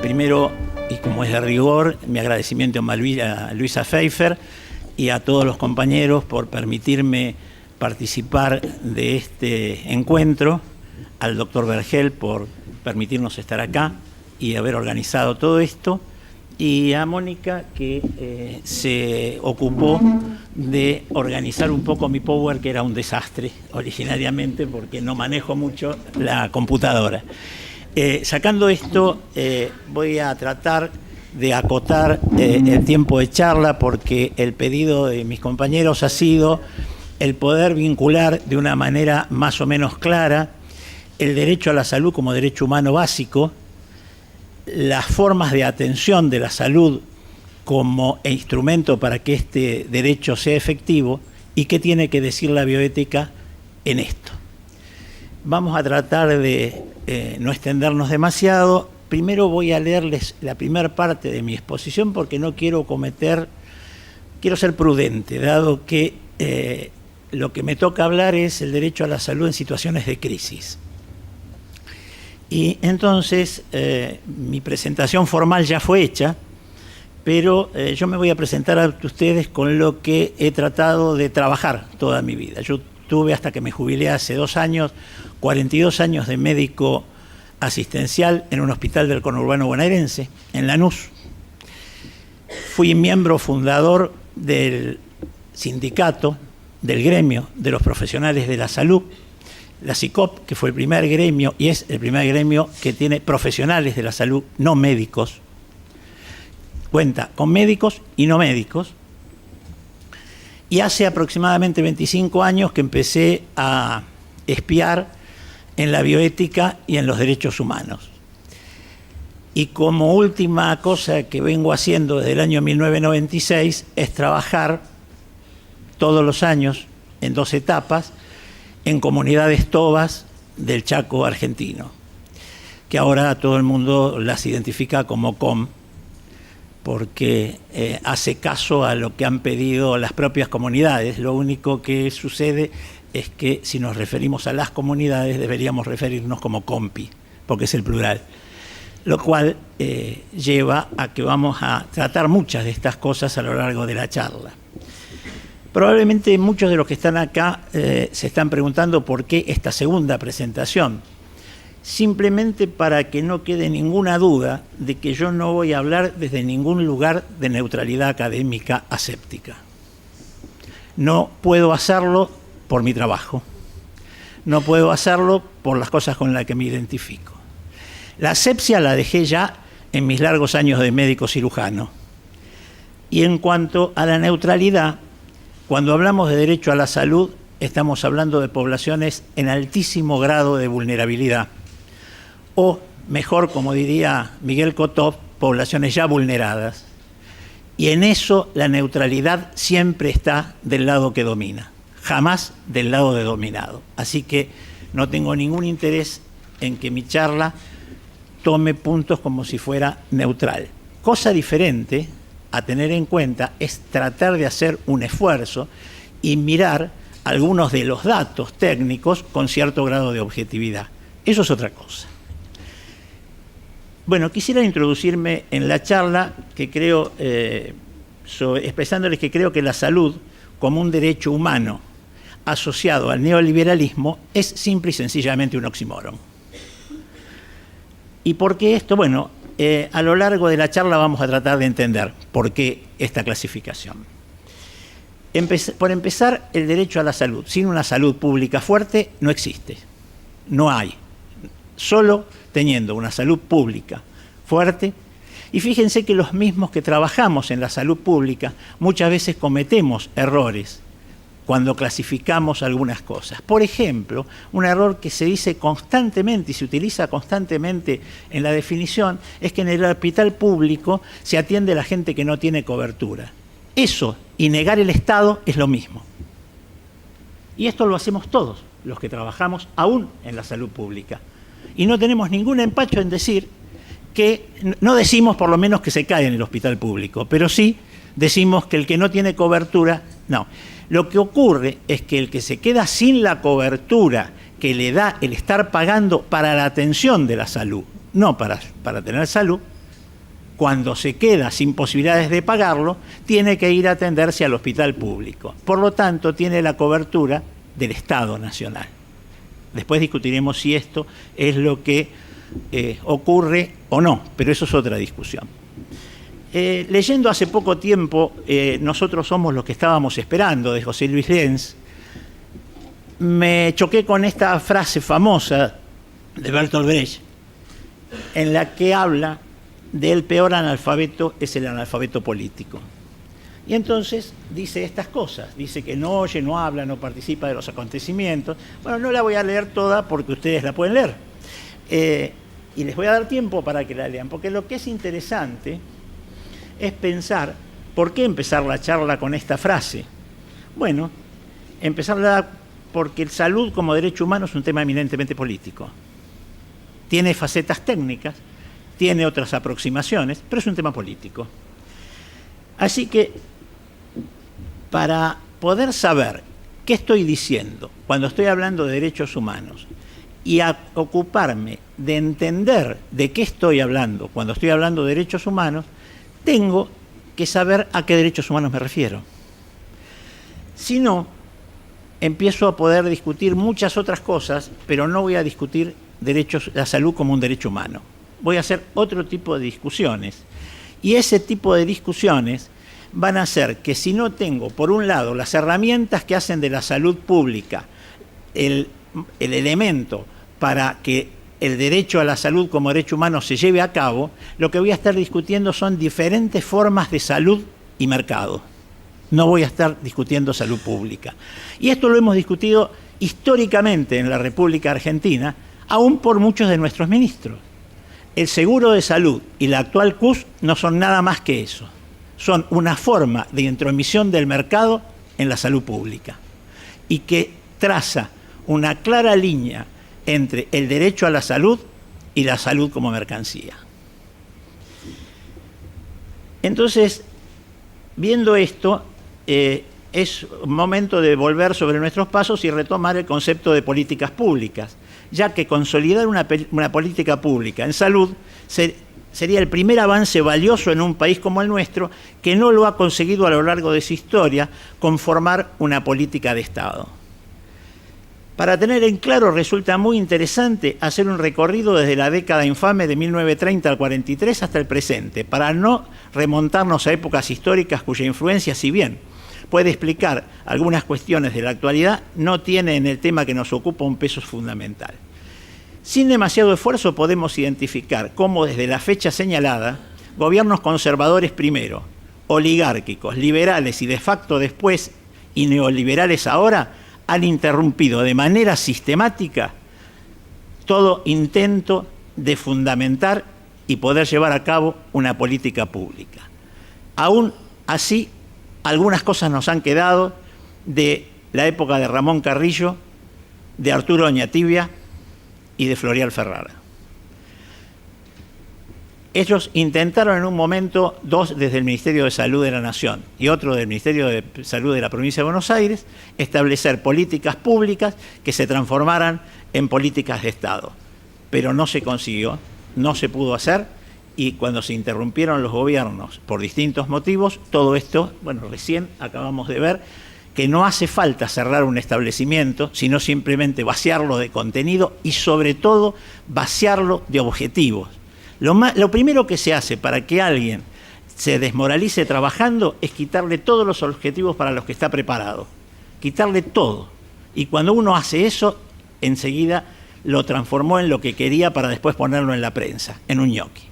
Primero, y como es de rigor, mi agradecimiento a Luisa Pfeiffer y a todos los compañeros por permitirme participar de este encuentro, al doctor Vergel por permitirnos estar acá y haber organizado todo esto, y a Mónica, que se ocupó de organizar un poco mi Power, que era un desastre originariamente porque no manejo mucho la computadora. Sacando esto, voy a tratar de acotar el tiempo de charla, porque el pedido de mis compañeros ha sido el poder vincular de una manera más o menos clara el derecho a la salud como derecho humano básico, las formas de atención de la salud como instrumento para que este derecho sea efectivo, y qué tiene que decir la bioética en esto. Vamos a tratar de no extendernos demasiado. Primero voy a leerles la primera parte de mi exposición porque no quiero quiero ser prudente, dado que lo que me toca hablar es el derecho a la salud en situaciones de crisis. Y entonces mi presentación formal ya fue hecha, pero yo me voy a presentar a ustedes con lo que he tratado de trabajar toda mi vida. Yo tuve, hasta que me jubilé hace 2 años, 42 años de médico asistencial en un hospital del conurbano bonaerense, en Lanús. Fui miembro fundador del sindicato, del gremio de los profesionales de la salud, la SICOP, que fue el primer gremio y es el primer gremio que tiene profesionales de la salud, no médicos. Cuenta con médicos y no médicos. Y hace aproximadamente 25 años que empecé a espiar en la bioética y en los derechos humanos. Y como última cosa que vengo haciendo desde el año 1996 es trabajar todos los años en 2 etapas en comunidades tobas del Chaco argentino, que ahora todo el mundo las identifica como COM, porque hace caso a lo que han pedido las propias comunidades. Lo único que sucede es que si nos referimos a las comunidades deberíamos referirnos como COMPI, porque es el plural, lo cual lleva a que vamos a tratar muchas de estas cosas a lo largo de la charla. Probablemente muchos de los que están acá se están preguntando por qué esta segunda presentación. Simplemente para que no quede ninguna duda de que yo no voy a hablar desde ningún lugar de neutralidad académica aséptica. No puedo hacerlo por mi trabajo. No puedo hacerlo por las cosas con las que me identifico. La asepsia la dejé ya en mis largos años de médico cirujano. Y en cuanto a la neutralidad, cuando hablamos de derecho a la salud, estamos hablando de poblaciones en altísimo grado de vulnerabilidad. O, mejor, como diría Miguel Kotov, poblaciones ya vulneradas. Y en eso la neutralidad siempre está del lado que domina, jamás del lado de dominado. Así que no tengo ningún interés en que mi charla tome puntos como si fuera neutral. Cosa diferente a tener en cuenta es tratar de hacer un esfuerzo y mirar algunos de los datos técnicos con cierto grado de objetividad. Eso es otra cosa. Bueno, quisiera introducirme en la charla que creo, expresándoles que creo que la salud como un derecho humano asociado al neoliberalismo es simple y sencillamente un oxímoron. ¿Y por qué esto? Bueno, a lo largo de la charla vamos a tratar de entender por qué esta clasificación. Por empezar, el derecho a la salud. Sin una salud pública fuerte no existe, no hay. Solo teniendo una salud pública fuerte, y fíjense que los mismos que trabajamos en la salud pública muchas veces cometemos errores cuando clasificamos algunas cosas. Por ejemplo, un error que se dice constantemente y se utiliza constantemente en la definición es que en el hospital público se atiende a la gente que no tiene cobertura. Eso y negar el Estado es lo mismo. Y esto lo hacemos todos los que trabajamos aún en la salud pública. Y no tenemos ningún empacho en decir que, no decimos por lo menos que se cae en el hospital público, pero sí decimos que el que no tiene cobertura, no. Lo que ocurre es que el que se queda sin la cobertura que le da el estar pagando para la atención de la salud, no para tener salud, cuando se queda sin posibilidades de pagarlo, tiene que ir a atenderse al hospital público. Por lo tanto, tiene la cobertura del Estado Nacional. Después discutiremos si esto es lo que ocurre o no, pero eso es otra discusión. Leyendo hace poco tiempo Nosotros somos los que estábamos esperando, de José Luis Lenz, me choqué con esta frase famosa de Bertolt Brecht, en la que habla del peor analfabeto es el analfabeto político. Y entonces dice estas cosas, dice que no oye, no habla, no participa de los acontecimientos. Bueno, no la voy a leer toda porque ustedes la pueden leer. Y les voy a dar tiempo para que la lean, porque lo que es interesante es pensar, ¿por qué empezar la charla con esta frase? Bueno, empezarla porque salud como derecho humano es un tema eminentemente político. Tiene facetas técnicas, tiene otras aproximaciones, pero es un tema político. Así que, para poder saber qué estoy diciendo cuando estoy hablando de derechos humanos y ocuparme de entender de qué estoy hablando cuando estoy hablando de derechos humanos, tengo que saber a qué derechos humanos me refiero. Si no, empiezo a poder discutir muchas otras cosas, pero no voy a discutir la salud como un derecho humano. Voy a hacer otro tipo de discusiones. Y ese tipo de discusiones van a hacer que si no tengo, por un lado, las herramientas que hacen de la salud pública el elemento para que el derecho a la salud como derecho humano se lleve a cabo, lo que voy a estar discutiendo son diferentes formas de salud y mercado. No voy a estar discutiendo salud pública. Y esto lo hemos discutido históricamente en la República Argentina, aún por muchos de nuestros ministros. El seguro de salud y la actual CUS no son nada más que eso. Son una forma de intromisión del mercado en la salud pública y que traza una clara línea entre el derecho a la salud y la salud como mercancía. Entonces, viendo esto, es momento de volver sobre nuestros pasos y retomar el concepto de políticas públicas, ya que consolidar una política pública en salud sería el primer avance valioso en un país como el nuestro, que no lo ha conseguido a lo largo de su historia conformar una política de Estado. Para tener en claro, resulta muy interesante hacer un recorrido desde la década infame de 1930 al 43 hasta el presente, para no remontarnos a épocas históricas cuya influencia, si bien puede explicar algunas cuestiones de la actualidad, no tiene en el tema que nos ocupa un peso fundamental. Sin demasiado esfuerzo podemos identificar cómo desde la fecha señalada, gobiernos conservadores primero, oligárquicos, liberales y de facto después y neoliberales ahora, han interrumpido de manera sistemática todo intento de fundamentar y poder llevar a cabo una política pública. Aún así, algunas cosas nos han quedado de la época de Ramón Carrillo, de Arturo Oñatibia y de Florial Ferrara. Ellos intentaron en un momento, dos desde el Ministerio de Salud de la Nación y otro del Ministerio de Salud de la Provincia de Buenos Aires, establecer políticas públicas que se transformaran en políticas de Estado. Pero no se consiguió, no se pudo hacer, y cuando se interrumpieron los gobiernos por distintos motivos, todo esto, bueno, recién acabamos de ver que no hace falta cerrar un establecimiento, sino simplemente vaciarlo de contenido y sobre todo vaciarlo de objetivos. Lo primero que se hace para que alguien se desmoralice trabajando es quitarle todos los objetivos para los que está preparado. Quitarle todo. Y cuando uno hace eso, enseguida lo transformó en lo que quería para después ponerlo en la prensa, en un ñoqui.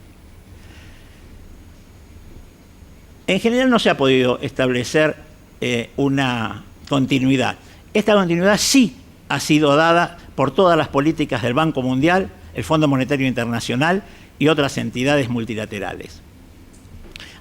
En general no se ha podido establecer una continuidad. Esta continuidad sí ha sido dada por todas las políticas del Banco Mundial, el Fondo Monetario Internacional y otras entidades multilaterales.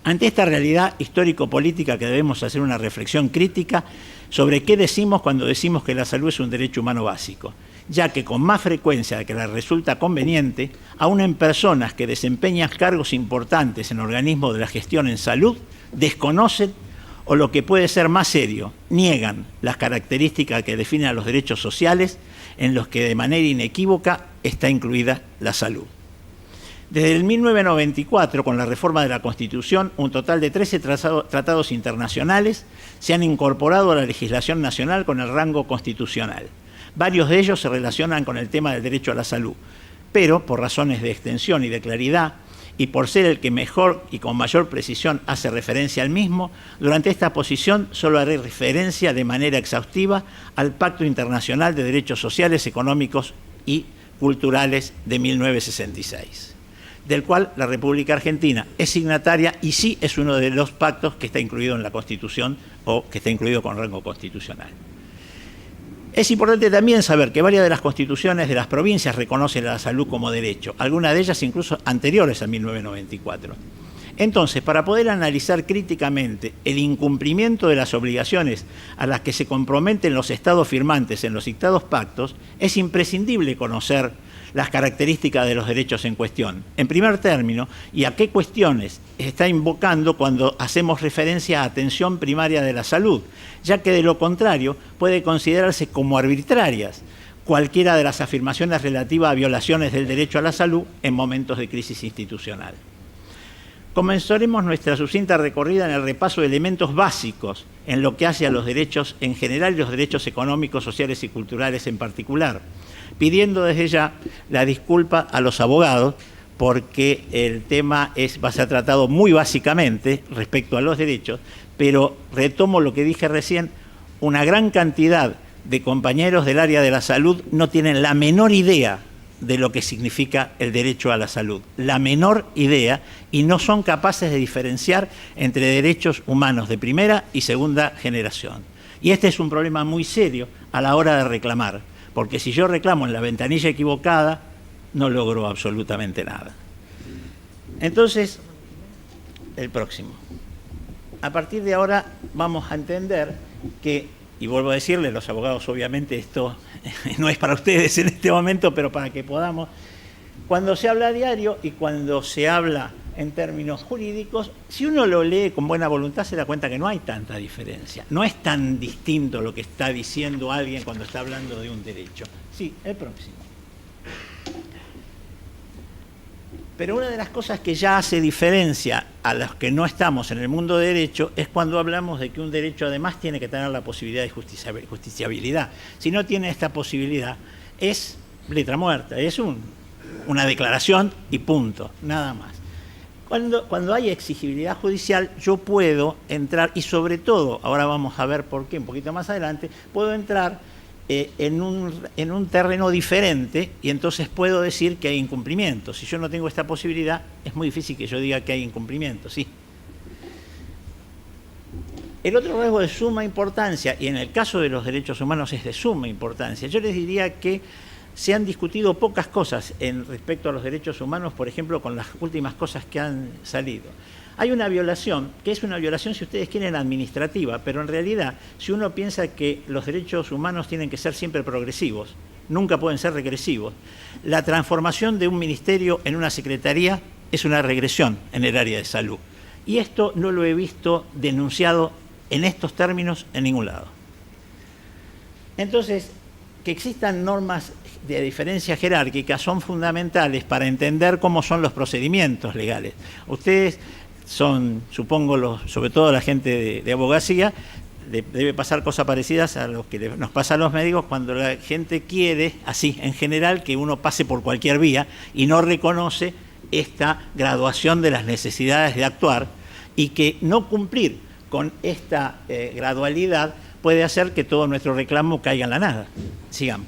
Ante esta realidad histórico-política que debemos hacer una reflexión crítica sobre qué decimos cuando decimos que la salud es un derecho humano básico, ya que con más frecuencia de que les resulta conveniente, aún en personas que desempeñan cargos importantes en organismos de la gestión en salud, desconocen o lo que puede ser más serio, niegan las características que definen a los derechos sociales en los que de manera inequívoca está incluida la salud. Desde el 1994, con la reforma de la Constitución, un total de 13 tratados internacionales se han incorporado a la legislación nacional con el rango constitucional. Varios de ellos se relacionan con el tema del derecho a la salud, pero por razones de extensión y de claridad, y por ser el que mejor y con mayor precisión hace referencia al mismo, durante esta exposición solo haré referencia de manera exhaustiva al Pacto Internacional de Derechos Sociales, Económicos y Culturales de 1966. Del cual la República Argentina es signataria y sí es uno de los pactos que está incluido en la Constitución o que está incluido con rango constitucional. Es importante también saber que varias de las constituciones de las provincias reconocen la salud como derecho, algunas de ellas incluso anteriores a 1994. Entonces, para poder analizar críticamente el incumplimiento de las obligaciones a las que se comprometen los estados firmantes en los citados pactos, es imprescindible conocer las características de los derechos en cuestión. En primer término, y a qué cuestiones está invocando cuando hacemos referencia a atención primaria de la salud, ya que de lo contrario puede considerarse como arbitrarias cualquiera de las afirmaciones relativas a violaciones del derecho a la salud en momentos de crisis institucional. Comenzaremos nuestra sucinta recorrida en el repaso de elementos básicos en lo que hace a los derechos en general y los derechos económicos, sociales y culturales en particular, pidiendo desde ya la disculpa a los abogados porque el tema va a ser tratado muy básicamente respecto a los derechos, pero retomo lo que dije recién, una gran cantidad de compañeros del área de la salud no tienen la menor idea de lo que significa el derecho a la salud, la menor idea, y no son capaces de diferenciar entre derechos humanos de primera y segunda generación. Y este es un problema muy serio a la hora de reclamar, porque si yo reclamo en la ventanilla equivocada, no logro absolutamente nada. Entonces, el próximo. A partir de ahora vamos a entender que, y vuelvo a decirle, los abogados obviamente esto no es para ustedes en este momento, pero para que podamos, cuando se habla a diario y cuando se habla en términos jurídicos, si uno lo lee con buena voluntad se da cuenta que no hay tanta diferencia, no es tan distinto lo que está diciendo alguien cuando está hablando de un derecho. Sí, el próximo. Pero una de las cosas que ya hace diferencia a los que no estamos en el mundo de derecho es cuando hablamos de que un derecho además tiene que tener la posibilidad de justiciabilidad. Si no tiene esta posibilidad, es letra muerta, es una declaración y punto, nada más. Cuando hay exigibilidad judicial, yo puedo entrar, y sobre todo, ahora vamos a ver por qué un poquito más adelante, puedo entrar en un terreno diferente y entonces puedo decir que hay incumplimiento. Si yo no tengo esta posibilidad, es muy difícil que yo diga que hay incumplimiento, ¿sí? El otro rasgo de suma importancia, y en el caso de los derechos humanos es de suma importancia, yo les diría que se han discutido pocas cosas respecto a los derechos humanos, por ejemplo, con las últimas cosas que han salido. Hay una violación, que es una violación, si ustedes quieren, administrativa, pero en realidad, si uno piensa que los derechos humanos tienen que ser siempre progresivos, nunca pueden ser regresivos, la transformación de un ministerio en una secretaría es una regresión en el área de salud. Y esto no lo he visto denunciado en estos términos en ningún lado. Entonces, que existan normas de diferencia jerárquica son fundamentales para entender cómo son los procedimientos legales. Ustedes son, supongo, sobre todo la gente de abogacía, debe pasar cosas parecidas a lo que nos pasa a los médicos cuando la gente quiere, así en general, que uno pase por cualquier vía y no reconoce esta graduación de las necesidades de actuar, y que no cumplir con esta gradualidad puede hacer que todo nuestro reclamo caiga en la nada. Sigamos.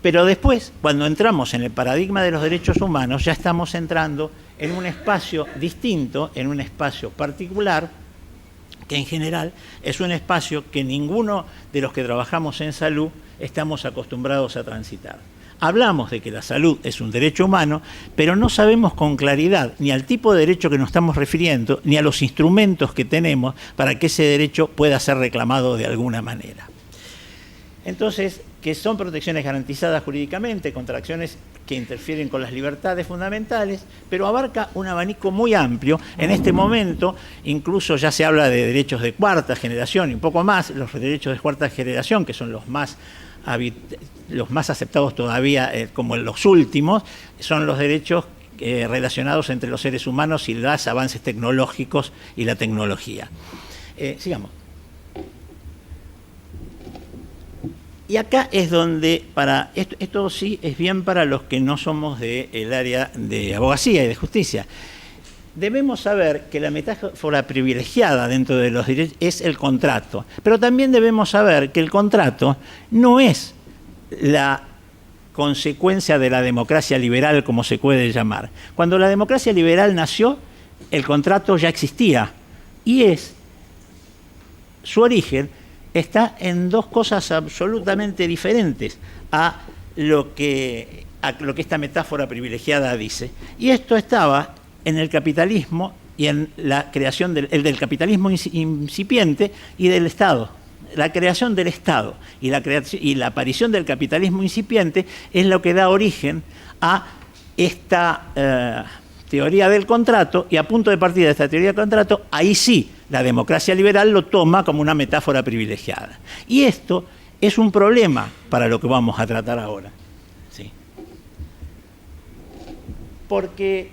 Pero después, cuando entramos en el paradigma de los derechos humanos, ya estamos entrando en un espacio distinto, en un espacio particular, que en general es un espacio que ninguno de los que trabajamos en salud estamos acostumbrados a transitar. Hablamos de que la salud es un derecho humano, pero no sabemos con claridad ni al tipo de derecho que nos estamos refiriendo, ni a los instrumentos que tenemos para que ese derecho pueda ser reclamado de alguna manera. Entonces, que son protecciones garantizadas jurídicamente contra acciones que interfieren con las libertades fundamentales, pero abarca un abanico muy amplio. En este momento, incluso ya se habla de derechos de cuarta generación y un poco más, los derechos de cuarta generación, que son los más los más aceptados todavía como los últimos, son los derechos relacionados entre los seres humanos y los avances tecnológicos y la tecnología. Sigamos. Y acá es donde, esto sí es bien para los que no somos del área de abogacía y de justicia. Debemos saber que la metáfora privilegiada dentro de los derechos es el contrato, pero también debemos saber que el contrato no es la consecuencia de la democracia liberal, como se puede llamar. Cuando la democracia liberal nació, el contrato ya existía, y su origen está en dos cosas absolutamente diferentes a lo que esta metáfora privilegiada dice. Y esto estaba en el capitalismo y en la creación del capitalismo incipiente y del Estado. La creación del Estado y la aparición del capitalismo incipiente es lo que da origen a esta teoría del contrato, y a punto de partida de esta teoría del contrato, ahí sí, la democracia liberal lo toma como una metáfora privilegiada. Y esto es un problema para lo que vamos a tratar ahora. ¿Sí? Porque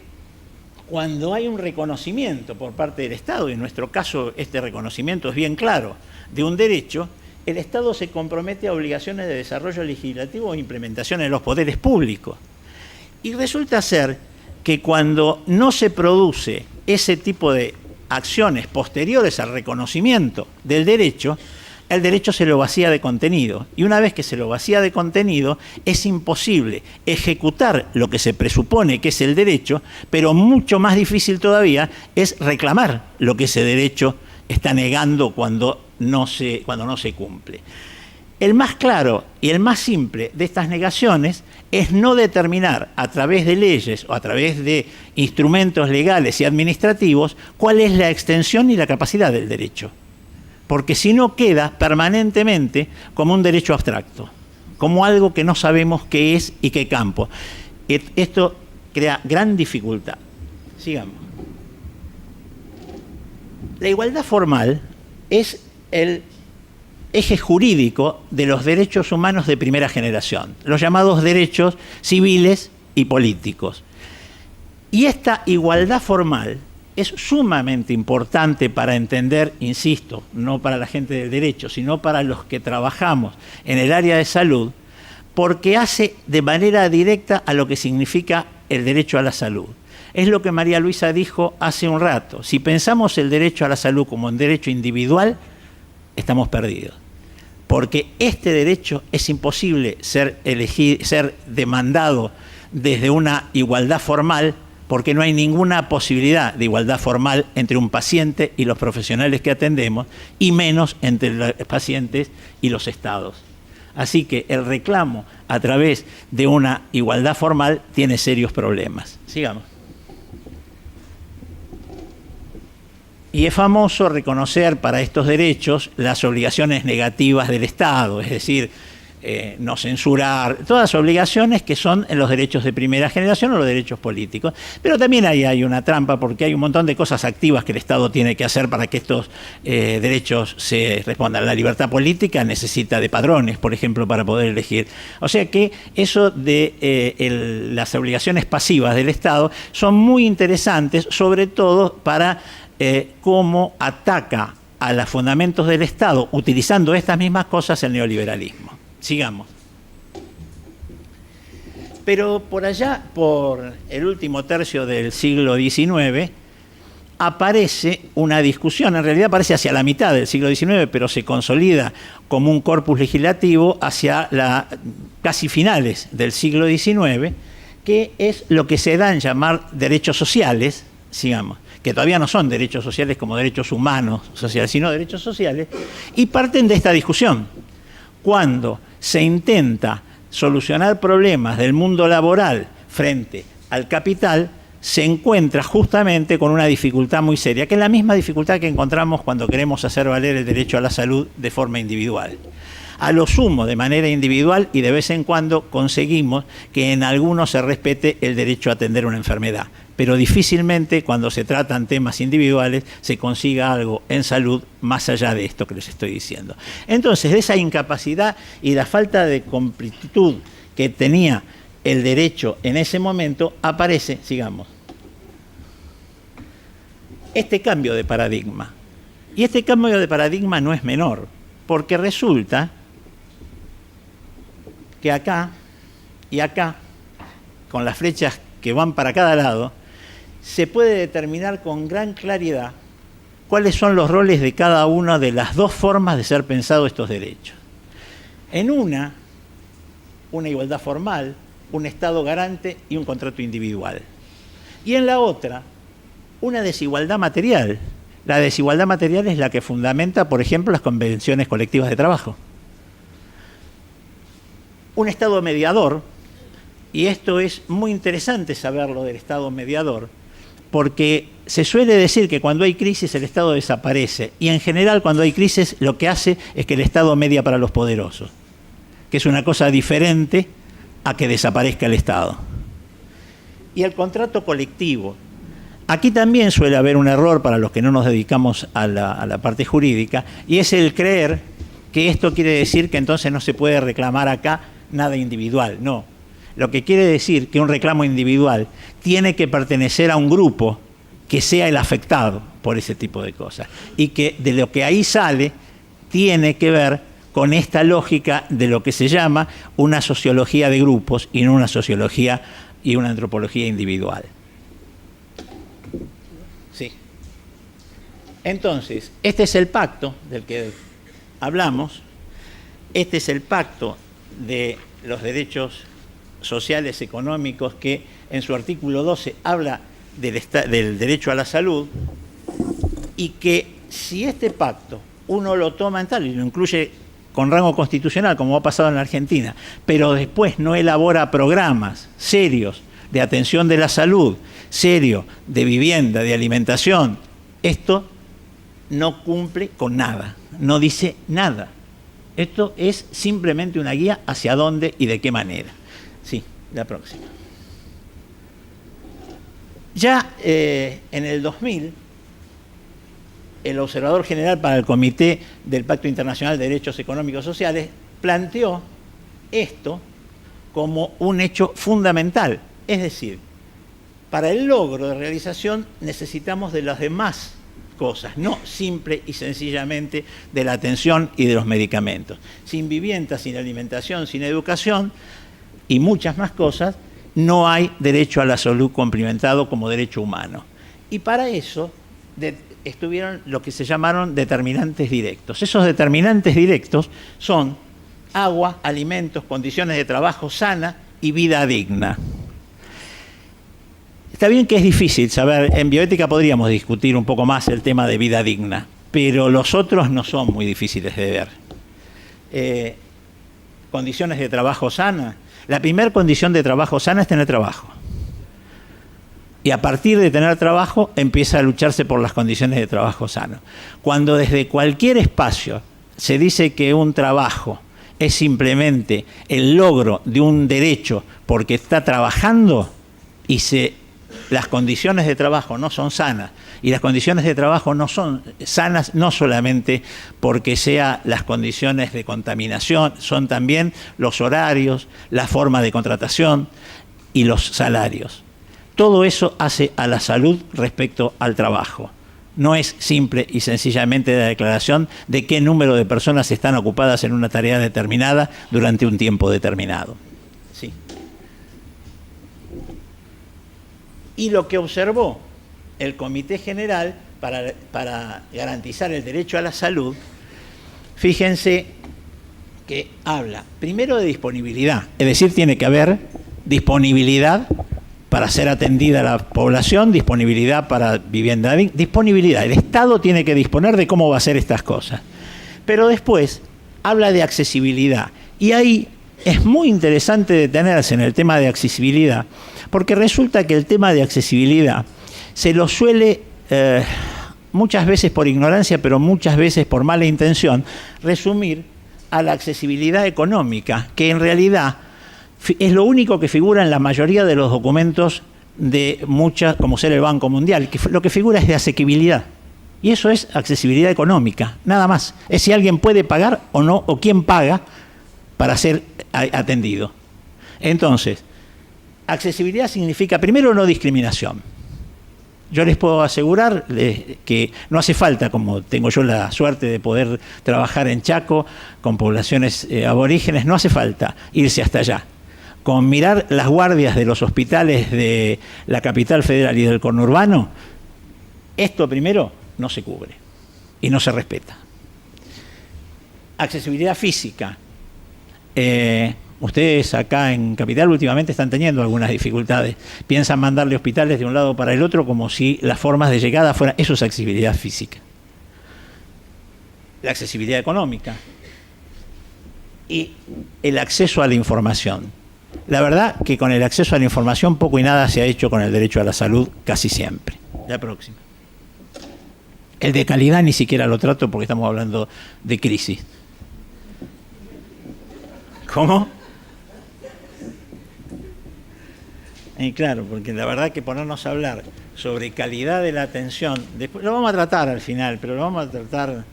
cuando hay un reconocimiento por parte del Estado, y en nuestro caso este reconocimiento es bien claro, de un derecho, el Estado se compromete a obligaciones de desarrollo legislativo e implementación en los poderes públicos. Y resulta ser que cuando no se produce ese tipo de acciones posteriores al reconocimiento del derecho, el derecho se lo vacía de contenido. Y una vez que se lo vacía de contenido, es imposible ejecutar lo que se presupone que es el derecho, pero mucho más difícil todavía es reclamar lo que ese derecho está negando cuando no se cumple. El más claro y el más simple de estas negaciones es no determinar a través de leyes o a través de instrumentos legales y administrativos cuál es la extensión y la capacidad del derecho. Porque si no queda permanentemente como un derecho abstracto, como algo que no sabemos qué es y qué campo. Esto crea gran dificultad. Sigamos. La igualdad formal es el eje jurídico de los derechos humanos de primera generación, los llamados derechos civiles y políticos. Y esta igualdad formal es sumamente importante para entender, insisto, no para la gente del derecho, sino para los que trabajamos en el área de salud, porque hace de manera directa a lo que significa el derecho a la salud. Es lo que María Luisa dijo hace un rato. Si pensamos el derecho a la salud como un derecho individual, estamos perdidos. Porque este derecho es imposible ser demandado desde una igualdad formal, porque no hay ninguna posibilidad de igualdad formal entre un paciente y los profesionales que atendemos, y menos entre los pacientes y los estados. Así que el reclamo a través de una igualdad formal tiene serios problemas. Sigamos. Y es famoso reconocer para estos derechos las obligaciones negativas del Estado, es decir, no censurar, todas las obligaciones que son en los derechos de primera generación o los derechos políticos. Pero también ahí hay una trampa, porque hay un montón de cosas activas que el Estado tiene que hacer para que estos derechos se respondan. La libertad política necesita de padrones, por ejemplo, para poder elegir. O sea que eso de las obligaciones pasivas del Estado son muy interesantes, sobre todo para cómo ataca a los fundamentos del Estado, utilizando estas mismas cosas, el neoliberalismo. Sigamos. Pero por allá, por el último tercio del siglo XIX, aparece una discusión, en realidad aparece hacia la mitad del siglo XIX, pero se consolida como un corpus legislativo hacia casi finales del siglo XIX, que es lo que se da en llamar derechos sociales, digamos, que todavía no son derechos sociales como derechos humanos sociales, sino derechos sociales, y parten de esta discusión. Cuando se intenta solucionar problemas del mundo laboral frente al capital, se encuentra justamente con una dificultad muy seria, que es la misma dificultad que encontramos cuando queremos hacer valer el derecho a la salud de forma individual. A lo sumo, de manera individual, y de vez en cuando conseguimos que en algunos se respete el derecho a atender una enfermedad. Pero difícilmente, cuando se tratan temas individuales, se consiga algo en salud más allá de esto que les estoy diciendo. Entonces, de esa incapacidad y la falta de completud que tenía el derecho en ese momento, aparece, sigamos, este cambio de paradigma. Y este cambio de paradigma no es menor, porque resulta que acá y acá, con las flechas que van para cada lado, se puede determinar con gran claridad cuáles son los roles de cada una de las dos formas de ser pensados estos derechos. En una igualdad formal, un Estado garante y un contrato individual. Y en la otra, una desigualdad material. La desigualdad material es la que fundamenta, por ejemplo, las convenciones colectivas de trabajo. Un Estado mediador, y esto es muy interesante saberlo del Estado mediador, porque se suele decir que cuando hay crisis el Estado desaparece, y en general cuando hay crisis lo que hace es que el Estado media para los poderosos, que es una cosa diferente a que desaparezca el Estado. Y el contrato colectivo. Aquí también suele haber un error para los que no nos dedicamos a la parte jurídica, y es el creer que esto quiere decir que entonces no se puede reclamar acá nada individual. No. Lo que quiere decir que un reclamo individual tiene que pertenecer a un grupo que sea el afectado por ese tipo de cosas. Y que de lo que ahí sale tiene que ver con esta lógica de lo que se llama una sociología de grupos y no una sociología y una antropología individual. Sí. Entonces, este es el pacto del que hablamos, este es el pacto de los derechos sociales, económicos, que en su artículo 12 habla del derecho a la salud, y que si este pacto uno lo toma en tal y lo incluye con rango constitucional, como ha pasado en la Argentina, pero después no elabora programas serios de atención de la salud, serios de vivienda, de alimentación, esto no cumple con nada, no dice nada. Esto es simplemente una guía hacia dónde y de qué manera. Sí, la próxima. Ya en el 2000, el Observador General para el Comité del Pacto Internacional de Derechos Económicos y Sociales planteó esto como un hecho fundamental. Es decir, para el logro de realización necesitamos de las demás cosas, no simple y sencillamente de la atención y de los medicamentos. Sin vivienda, sin alimentación, sin educación y muchas más cosas, no hay derecho a la salud cumplimentado como derecho humano. Y para eso estuvieron lo que se llamaron determinantes directos. Esos determinantes directos son agua, alimentos, condiciones de trabajo sana y vida digna. Está bien que es difícil saber, en bioética podríamos discutir un poco más el tema de vida digna, pero los otros no son muy difíciles de ver. Condiciones de trabajo sana. La primera condición de trabajo sana es tener trabajo. Y a partir de tener trabajo empieza a lucharse por las condiciones de trabajo sano. Cuando desde cualquier espacio se dice que un trabajo es simplemente el logro de un derecho porque está trabajando y las condiciones de trabajo no son sanas, y las condiciones de trabajo no son sanas no solamente porque sean las condiciones de contaminación, son también los horarios, la forma de contratación y los salarios. Todo eso hace a la salud respecto al trabajo. No es simple y sencillamente la declaración de qué número de personas están ocupadas en una tarea determinada durante un tiempo determinado. Sí. Y lo que observó el Comité General para garantizar el derecho a la salud, fíjense que habla primero de disponibilidad, es decir, tiene que haber disponibilidad para ser atendida a la población, disponibilidad para vivienda, disponibilidad. El Estado tiene que disponer de cómo va a hacer estas cosas. Pero después habla de accesibilidad, y ahí es muy interesante detenerse en el tema de accesibilidad, porque resulta que el tema de accesibilidad se lo suele, muchas veces por ignorancia, pero muchas veces por mala intención, resumir a la accesibilidad económica, que en realidad es lo único que figura en la mayoría de los documentos de muchas, como ser el Banco Mundial, que lo que figura es de asequibilidad. Y eso es accesibilidad económica, nada más. Es si alguien puede pagar o no, o quién paga para ser atendido. Entonces, accesibilidad significa, primero, no discriminación. Yo les puedo asegurar que no hace falta, como tengo yo la suerte de poder trabajar en Chaco con poblaciones aborígenes, no hace falta irse hasta allá. Con mirar las guardias de los hospitales de la capital federal y del conurbano, esto primero no se cubre y no se respeta. Accesibilidad física. Ustedes acá en Capital últimamente están teniendo algunas dificultades. Piensan mandarle hospitales de un lado para el otro como si las formas de llegada fueran... Eso es accesibilidad física. La accesibilidad económica. Y el acceso a la información. La verdad que con el acceso a la información poco y nada se ha hecho con el derecho a la salud casi siempre. La próxima. El de calidad ni siquiera lo trato porque estamos hablando de crisis. ¿Cómo? Y claro, porque la verdad que ponernos a hablar sobre calidad de la atención, después lo vamos a tratar al final, pero lo vamos a tratar...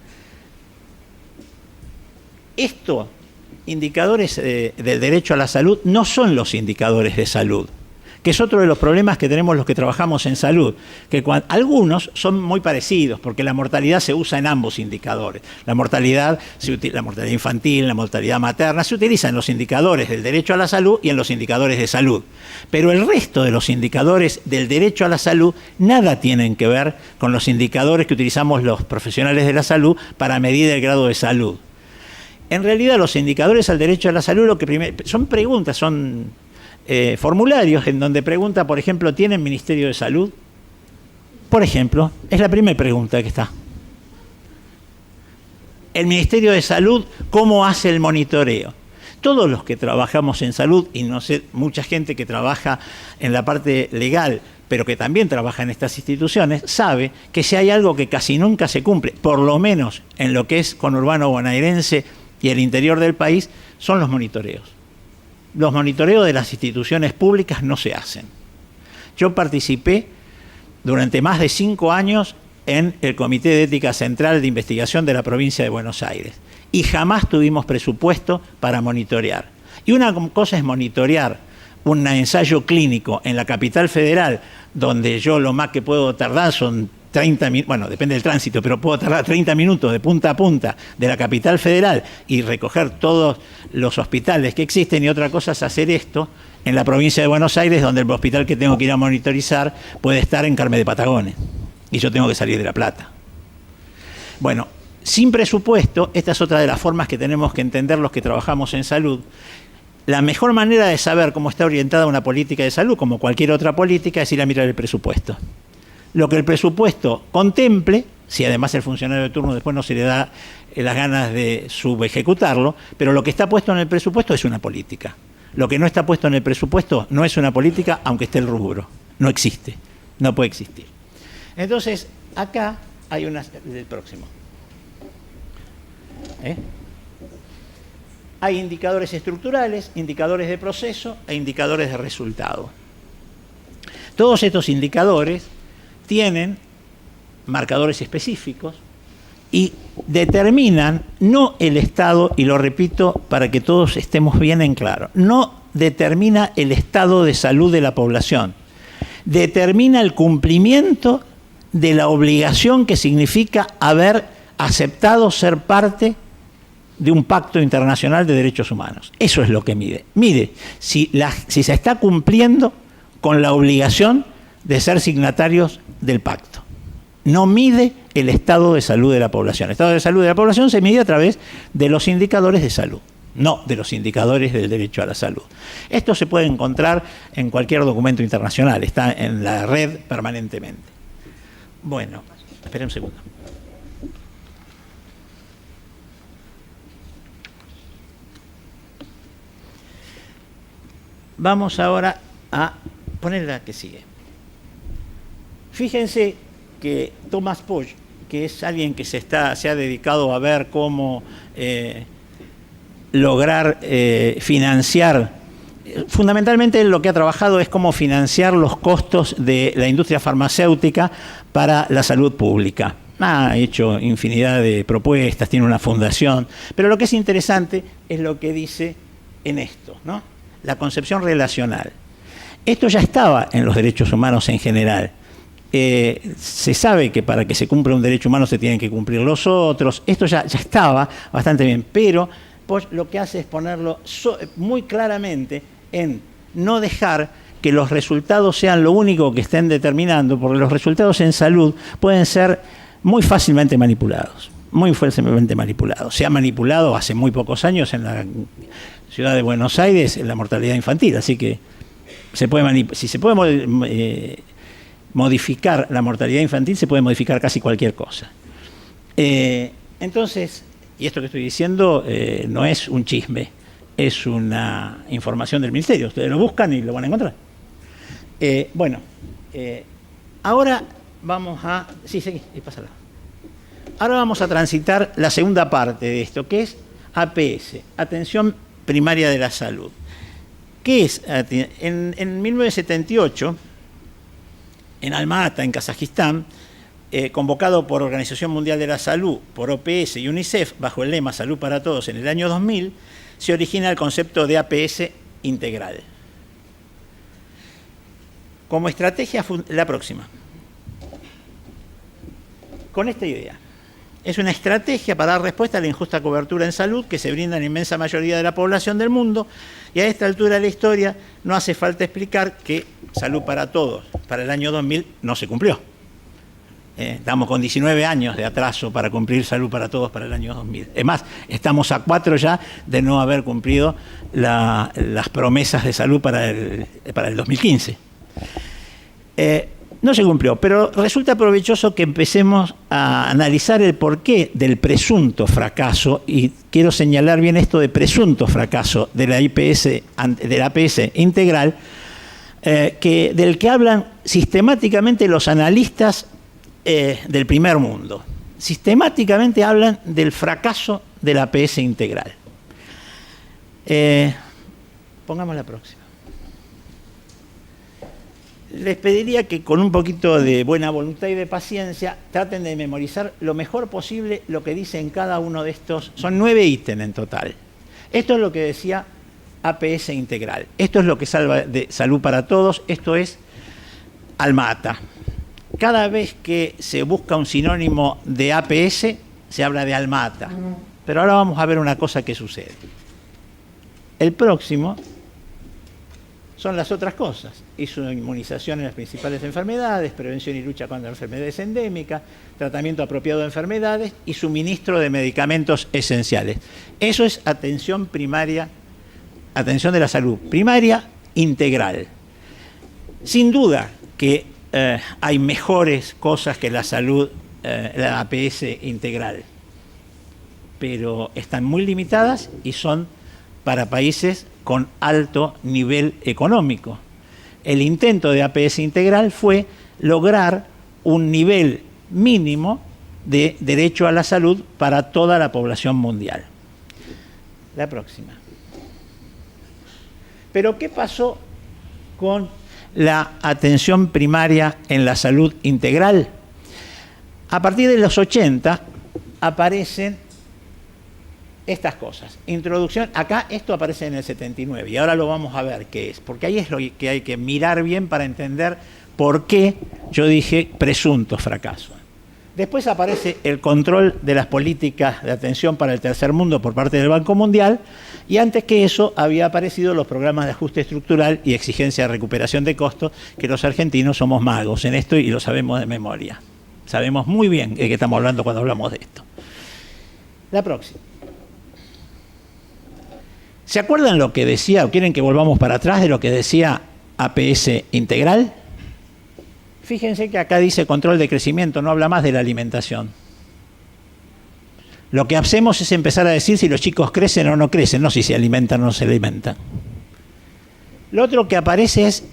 Esto, indicadores del derecho a la salud, no son los indicadores de salud, que es otro de los problemas que tenemos los que trabajamos en salud, que algunos son muy parecidos, porque la mortalidad se usa en ambos indicadores. La mortalidad infantil, la mortalidad materna, se utiliza en los indicadores del derecho a la salud y en los indicadores de salud. Pero el resto de los indicadores del derecho a la salud nada tienen que ver con los indicadores que utilizamos los profesionales de la salud para medir el grado de salud. En realidad, los indicadores al derecho a la salud son preguntas, son formularios en donde pregunta, por ejemplo, ¿tienen Ministerio de Salud? Por ejemplo, es la primera pregunta que está. El Ministerio de Salud, ¿cómo hace el monitoreo? Todos los que trabajamos en salud, y no sé, mucha gente que trabaja en la parte legal, pero que también trabaja en estas instituciones, sabe que si hay algo que casi nunca se cumple, por lo menos en lo que es conurbano bonaerense y el interior del país, son los monitoreos. Los monitoreos de las instituciones públicas no se hacen. Yo participé durante más de 5 años en el Comité de Ética Central de Investigación de la provincia de Buenos Aires y jamás tuvimos presupuesto para monitorear. Y una cosa es monitorear un ensayo clínico en la capital federal, donde yo lo más que puedo tardar son 30 minutos, bueno, depende del tránsito, pero puedo tardar 30 minutos de punta a punta de la capital federal y recoger todos los hospitales que existen, y otra cosa es hacer esto en la provincia de Buenos Aires, donde el hospital que tengo que ir a monitorizar puede estar en Carmen de Patagones y yo tengo que salir de La Plata. Bueno, sin presupuesto, esta es otra de las formas que tenemos que entender los que trabajamos en salud. La mejor manera de saber cómo está orientada una política de salud, como cualquier otra política, es ir a mirar el presupuesto. Lo que el presupuesto contemple, si además el funcionario de turno después no se le da las ganas de subejecutarlo, pero lo que está puesto en el presupuesto es una política. Lo que no está puesto en el presupuesto no es una política, aunque esté el rubro. No existe, no puede existir. Entonces, acá hay una... El próximo. Hay indicadores estructurales, indicadores de proceso e indicadores de resultado. Todos estos indicadores tienen marcadores específicos y determinan no el estado, y lo repito para que todos estemos bien en claro, no determina el estado de salud de la población, determina el cumplimiento de la obligación que significa haber aceptado ser parte de un pacto internacional de derechos humanos. Eso es lo que mide. Mide si se está cumpliendo con la obligación de ser signatarios del pacto. No mide el estado de salud de la población. El estado de salud de la población se mide a través de los indicadores de salud, no de los indicadores del derecho a la salud. Esto se puede encontrar en cualquier documento internacional, está en la red permanentemente. Bueno, espera un segundo. vamos ahora a poner la que sigue. Fíjense que Thomas Puig, que es alguien que se ha dedicado a ver cómo lograr financiar, fundamentalmente lo que ha trabajado es cómo financiar los costos de la industria farmacéutica para la salud pública. Ha hecho infinidad de propuestas, tiene una fundación, pero lo que es interesante es lo que dice en esto, ¿no? La concepción relacional. Esto ya estaba en los derechos humanos en general. Se sabe que para que se cumpla un derecho humano se tienen que cumplir los otros. Esto ya estaba bastante bien, pero pues, lo que hace es ponerlo muy claramente en no dejar que los resultados sean lo único que estén determinando, porque los resultados en salud pueden ser muy fácilmente manipulados. Muy fácilmente manipulados. Se ha manipulado hace muy pocos años en la ciudad de Buenos Aires la mortalidad infantil, así que si se puede modificar la mortalidad infantil, se puede modificar casi cualquier cosa. Entonces, y esto que estoy diciendo no es un chisme, es una información del Ministerio. Ustedes lo buscan y lo van a encontrar. Ahora vamos a... Sí, pásala. Ahora vamos a transitar la segunda parte de esto, que es APS, Atención Primaria de la Salud. ¿Qué es? En 1978, en Alma-Ata, en Kazajistán, convocado por Organización Mundial de la Salud, por OPS y UNICEF, bajo el lema Salud para Todos en el año 2000, se origina el concepto de APS integral. Como estrategia, la próxima. Con esta idea. Es una estrategia para dar respuesta a la injusta cobertura en salud que se brinda en la inmensa mayoría de la población del mundo, y a esta altura de la historia no hace falta explicar que Salud para Todos para el año 2000 no se cumplió. Estamos con 19 años de atraso para cumplir Salud para Todos para el año 2000. Es más, estamos a 4 ya de no haber cumplido las promesas de salud para el 2015. No se cumplió, pero resulta provechoso que empecemos a analizar el porqué del presunto fracaso, y quiero señalar bien esto de presunto fracaso de la APS integral, del que hablan sistemáticamente los analistas del primer mundo. Sistemáticamente hablan del fracaso de la APS integral. Pongamos la próxima. Les pediría que con un poquito de buena voluntad y de paciencia traten de memorizar lo mejor posible lo que dice en cada uno de estos. Son 9 ítems en total. Esto es lo que decía APS integral. Esto es lo que salva de Salud para Todos. Esto es Alma-Ata. Cada vez que se busca un sinónimo de APS, se habla de Alma-Ata. Pero ahora vamos a ver una cosa que sucede. El próximo son las otras cosas. Hizo inmunización en las principales enfermedades, prevención y lucha contra enfermedades endémicas, tratamiento apropiado de enfermedades y suministro de medicamentos esenciales. Eso es atención primaria, atención de la salud primaria integral. Sin duda que hay mejores cosas que la salud, la APS integral, pero están muy limitadas y son para países con alto nivel económico. El intento de APS integral fue lograr un nivel mínimo de derecho a la salud para toda la población mundial. La próxima. Pero ¿qué pasó con la atención primaria en la salud integral? A partir de los 80 aparecen estas cosas. Introducción, acá esto aparece en el 79 y ahora lo vamos a ver qué es, porque ahí es lo que hay que mirar bien para entender por qué yo dije presunto fracaso. Después aparece el control de las políticas de atención para el tercer mundo por parte del Banco Mundial, y antes que eso había aparecido los programas de ajuste estructural y exigencia de recuperación de costos, que los argentinos somos magos en esto y lo sabemos de memoria. Sabemos muy bien de qué estamos hablando cuando hablamos de esto. La próxima. ¿Se acuerdan lo que decía, o quieren que volvamos para atrás de lo que decía APS integral? Fíjense que acá dice control de crecimiento, no habla más de la alimentación. Lo que hacemos es empezar a decir si los chicos crecen o no crecen, no si se alimentan o no se alimentan. Lo otro que aparece es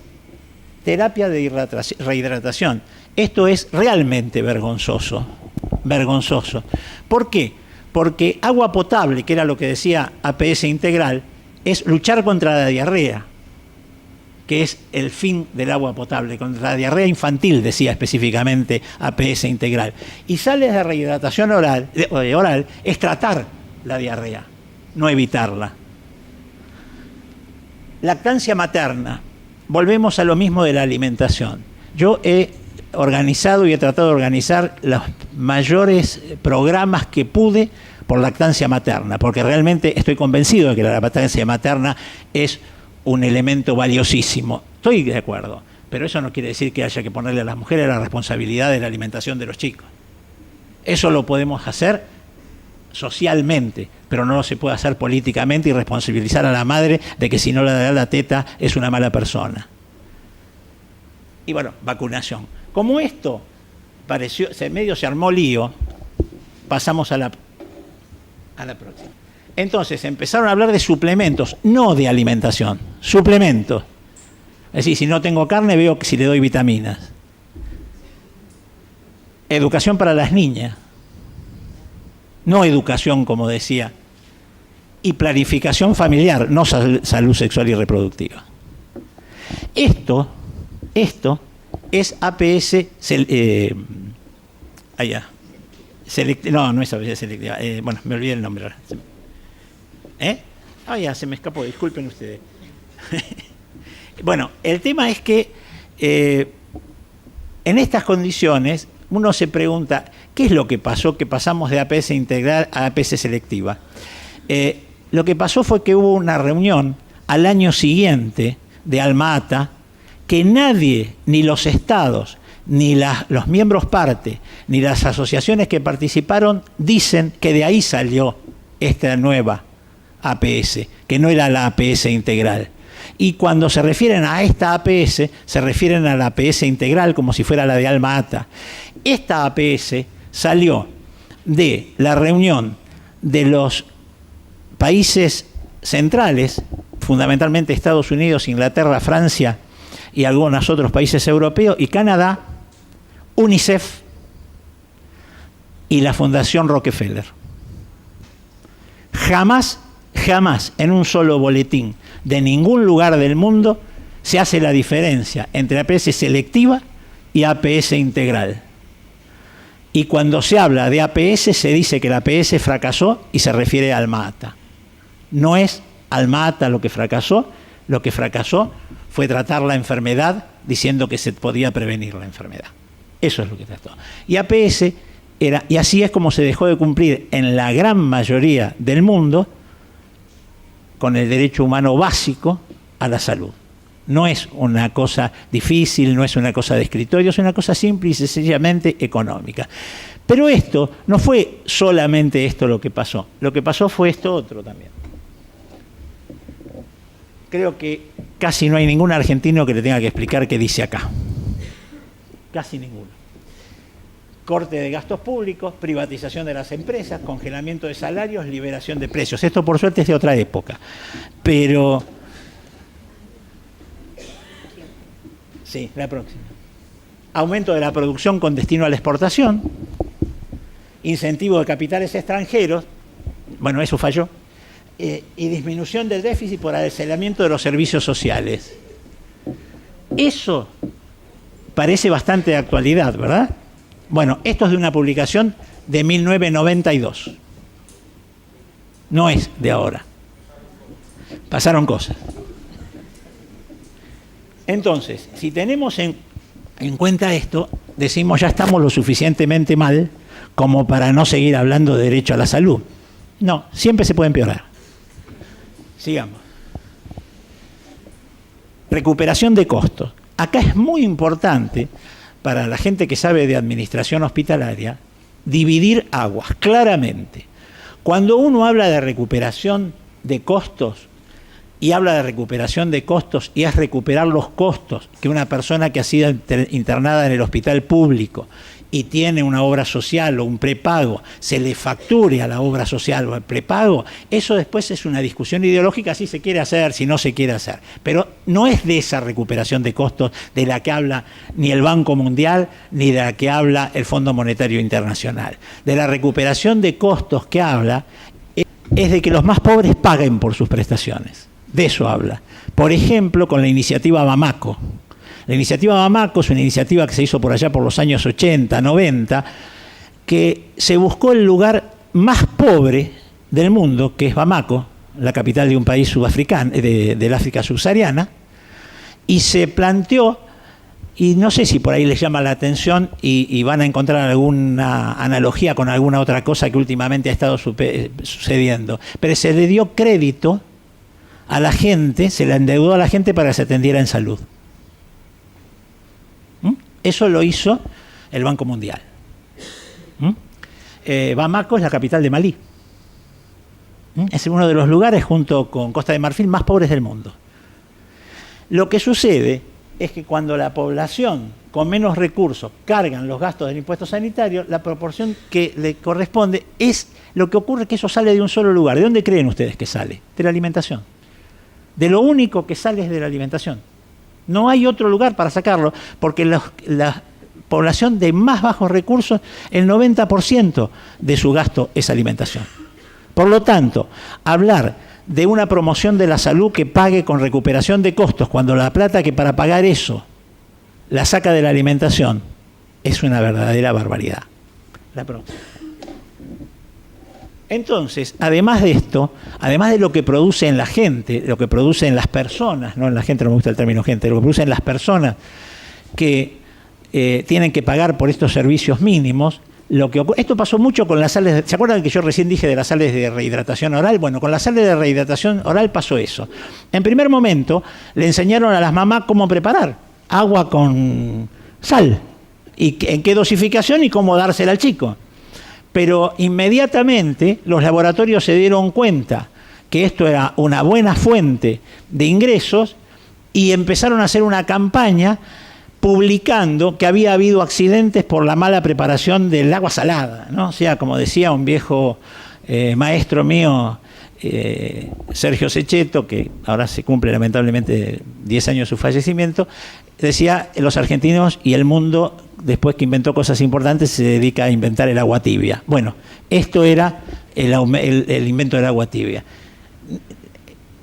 terapia de rehidratación. Esto es realmente vergonzoso. Vergonzoso. ¿Por qué? Porque agua potable, que era lo que decía APS Integral, es luchar contra la diarrea, que es el fin del agua potable, contra la diarrea infantil, decía específicamente APS Integral. Y sales de rehidratación oral es tratar la diarrea, no evitarla. Lactancia materna. Volvemos a lo mismo de la alimentación. Yo he organizado y he tratado de organizar los mayores programas que pude por lactancia materna, porque realmente estoy convencido de que la lactancia materna es un elemento valiosísimo. Estoy de acuerdo, pero eso no quiere decir que haya que ponerle a las mujeres la responsabilidad de la alimentación de los chicos. Eso lo podemos hacer socialmente, pero no se puede hacer políticamente y responsabilizar a la madre de que si no le da la teta es una mala persona. Y bueno, vacunación. Como esto pareció, medio se armó lío, pasamos a la próxima. Entonces empezaron a hablar de suplementos, no de alimentación, suplementos. Es decir, si no tengo carne veo si le doy vitaminas. Educación para las niñas. No educación, como decía, y planificación familiar, no salud sexual y reproductiva. Esto es APS, no es APS selectiva, bueno, me olvidé el nombre ahora. Ya se me escapó, disculpen ustedes. Bueno, el tema es que en estas condiciones uno se pregunta, ¿qué es lo que pasó? Que pasamos de APS integral a APS selectiva. Lo que pasó fue que hubo una reunión al año siguiente de Alma-Ata que nadie, ni los estados, ni los miembros parte, ni las asociaciones que participaron, dicen que de ahí salió esta nueva APS, que no era la APS integral. Y cuando se refieren a esta APS, se refieren a la APS integral como si fuera la de Alma-Ata. Esta APS salió de la reunión de los países centrales, fundamentalmente Estados Unidos, Inglaterra, Francia y algunos otros países europeos, y Canadá, UNICEF y la Fundación Rockefeller. Jamás en un solo boletín de ningún lugar del mundo se hace la diferencia entre APS selectiva y APS integral. Y cuando se habla de APS se dice que la APS fracasó y se refiere a Alma-Ata. No es Alma-Ata lo que fracasó fue tratar la enfermedad diciendo que se podía prevenir la enfermedad. Eso es lo que trató. Y APS era, y así es como se dejó de cumplir en la gran mayoría del mundo con el derecho humano básico a la salud. No es una cosa difícil, no es una cosa de escritorio, es una cosa simple y sencillamente económica. Pero esto no fue solamente esto lo que pasó fue esto otro también. Creo que casi no hay ningún argentino que le tenga que explicar qué dice acá. Casi ninguno. Corte de gastos públicos, privatización de las empresas, congelamiento de salarios, liberación de precios. Esto por suerte es de otra época. Pero... sí, la próxima. Aumento de la producción con destino a la exportación, incentivo de capitales extranjeros, bueno, eso falló, y disminución del déficit por adelgazamiento de los servicios sociales. Eso parece bastante de actualidad, ¿verdad? Bueno, esto es de una publicación de 1992. No es de ahora. Pasaron cosas. Entonces, si tenemos en cuenta esto, decimos ya estamos lo suficientemente mal como para no seguir hablando de derecho a la salud. No, siempre se puede empeorar. Sigamos. Recuperación de costos. Acá es muy importante para la gente que sabe de administración hospitalaria dividir aguas claramente. Cuando uno habla de recuperación de costos y habla de recuperación de costos y es recuperar los costos que una persona que ha sido internada en el hospital público y tiene una obra social o un prepago, se le facture a la obra social o al prepago, eso después es una discusión ideológica si se quiere hacer, si no se quiere hacer. Pero no es de esa recuperación de costos de la que habla ni el Banco Mundial ni de la que habla el Fondo Monetario Internacional. De la recuperación de costos que habla es de que los más pobres paguen por sus prestaciones. De eso habla. Por ejemplo, con la iniciativa Bamako. La iniciativa Bamako es una iniciativa que se hizo por allá por los años 80, 90, que se buscó el lugar más pobre del mundo, que es Bamako, la capital de un país sudafricano, del África subsahariana, y se planteó, y no sé si por ahí les llama la atención y van a encontrar alguna analogía con alguna otra cosa que últimamente ha estado sucediendo, pero se le dio crédito a la gente, se le endeudó a la gente para que se atendiera en salud. Eso lo hizo el Banco Mundial. Bamako es la capital de Malí. Es uno de los lugares, junto con Costa de Marfil, más pobres del mundo. Lo que sucede es que cuando la población con menos recursos cargan los gastos del impuesto sanitario, la proporción que le corresponde es lo que ocurre, que eso sale de un solo lugar. ¿De dónde creen ustedes que sale? De la alimentación. De lo único que sale es de la alimentación. No hay otro lugar para sacarlo, porque la población de más bajos recursos, el 90% de su gasto es alimentación. Por lo tanto, hablar de una promoción de la salud que pague con recuperación de costos, cuando la plata que para pagar eso la saca de la alimentación, es una verdadera barbaridad. La próxima. Entonces, además de esto, además de lo que produce en la gente, lo que produce en las personas, no en la gente, no me gusta el término gente, lo que produce en las personas que tienen que pagar por estos servicios mínimos, esto pasó mucho con las sales, ¿se acuerdan que yo recién dije de las sales de rehidratación oral? Bueno, con las sales de rehidratación oral pasó eso. En primer momento le enseñaron a las mamás cómo preparar agua con sal, y en qué dosificación y cómo dársela al chico. Pero inmediatamente los laboratorios se dieron cuenta que esto era una buena fuente de ingresos y empezaron a hacer una campaña publicando que había habido accidentes por la mala preparación del agua salada, ¿no? O sea, como decía un viejo maestro mío, Sergio Sechetto, que ahora se cumple lamentablemente 10 años de su fallecimiento, decía, los argentinos y el mundo, después que inventó cosas importantes, se dedica a inventar el agua tibia. Bueno, esto era el invento del agua tibia.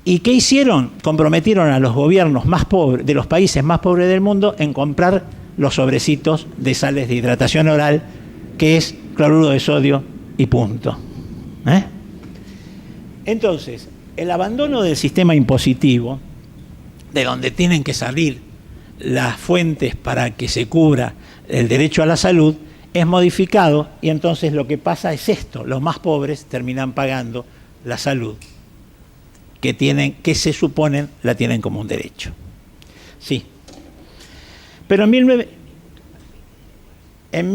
¿Y qué hicieron? Comprometieron a los gobiernos más pobres, de los países más pobres del mundo, en comprar los sobrecitos de sales de hidratación oral, que es cloruro de sodio y punto. Entonces, el abandono del sistema impositivo, de donde tienen que salir las fuentes para que se cubra el derecho a la salud, es modificado, y entonces lo que pasa es esto: los más pobres terminan pagando la salud que se suponen la tienen como un derecho. Sí. Pero en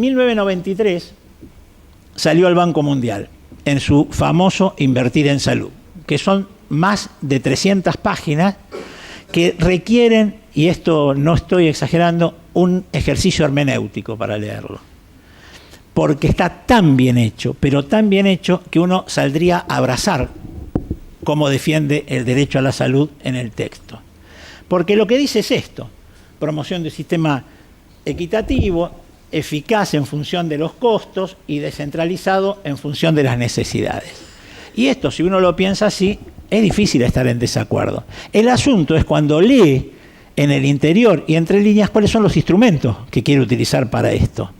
1993 salió el Banco Mundial en su famoso Invertir en Salud, que son más de 300 páginas que requieren, y esto no estoy exagerando, un ejercicio hermenéutico para leerlo. Porque está tan bien hecho, pero tan bien hecho, que uno saldría a abrazar cómo defiende el derecho a la salud en el texto. Porque lo que dice es esto: promoción de sistema equitativo, eficaz en función de los costos y descentralizado en función de las necesidades. Y esto, si uno lo piensa así, es difícil estar en desacuerdo. El asunto es cuando lee en el interior y entre líneas cuáles son los instrumentos que quiere utilizar para esto.